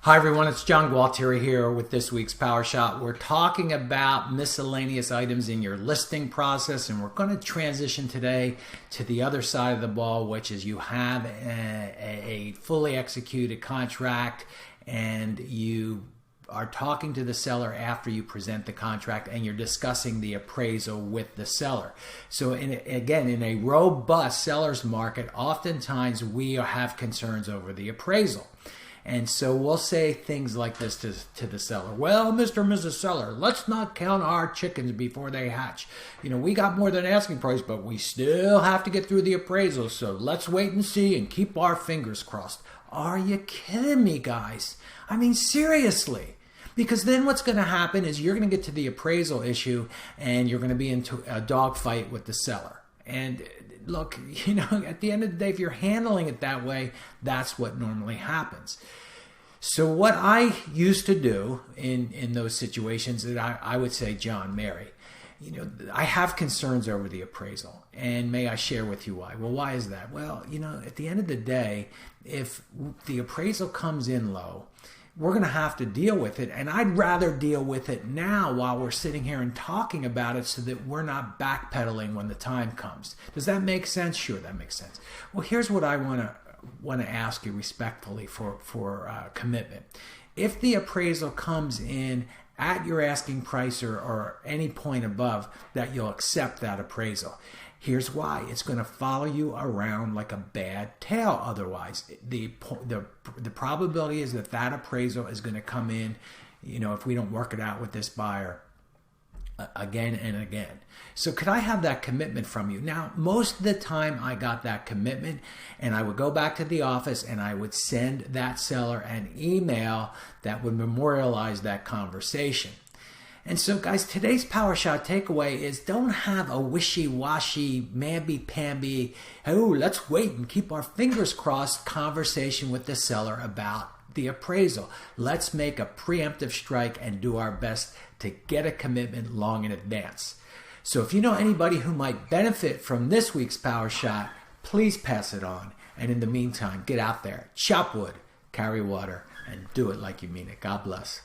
Hi everyone, it's John Gualtieri here with this week's Power Shot. We're talking about miscellaneous items in your listing process, and we're going to transition today to the other side of the ball, which is you have a fully executed contract and you are talking to the seller after you present the contract and you're discussing the appraisal with the seller. So in a robust seller's market, oftentimes we have concerns over the appraisal. And so we'll say things like this to the seller. Well, Mr. and Mrs. Seller, let's not count our chickens before they hatch. You know, we got more than asking price, but we still have to get through the appraisal. So let's wait and see and keep our fingers crossed. Are you kidding me, guys? I mean, seriously. Because then what's going to happen is you're going to get to the appraisal issue and you're going to be into a dogfight with the seller. And look, you know, at the end of the day, if you're handling it that way, that's what normally happens. So what I used to do in those situations is I would say, John, Mary, you know, I have concerns over the appraisal, and may I share with you why? Well, why is that? Well, you know, at the end of the day, if the appraisal comes in low, we're going to have to deal with it. And I'd rather deal with it now while we're sitting here and talking about it so that we're not backpedaling when the time comes. Does that make sense? Sure, that makes sense. Well, here's what I want to ask you respectfully for commitment. If the appraisal comes in at your asking price or any point above, that you'll accept that appraisal. Here's why. It's going to follow you around like a bad tail otherwise. The probability is that appraisal is going to come in, you know, if we don't work it out with this buyer again and again. So could I have that commitment from you? Now, most of the time I got that commitment and I would go back to the office and I would send that seller an email that would memorialize that conversation. And so, guys, today's Power Shot takeaway is don't have a wishy-washy, mamby-pamby, oh, let's wait and keep our fingers crossed conversation with the seller about the appraisal. Let's make a preemptive strike and do our best to get a commitment long in advance. So if you know anybody who might benefit from this week's Power Shot, please pass it on. And in the meantime, get out there, chop wood, carry water, and do it like you mean it. God bless.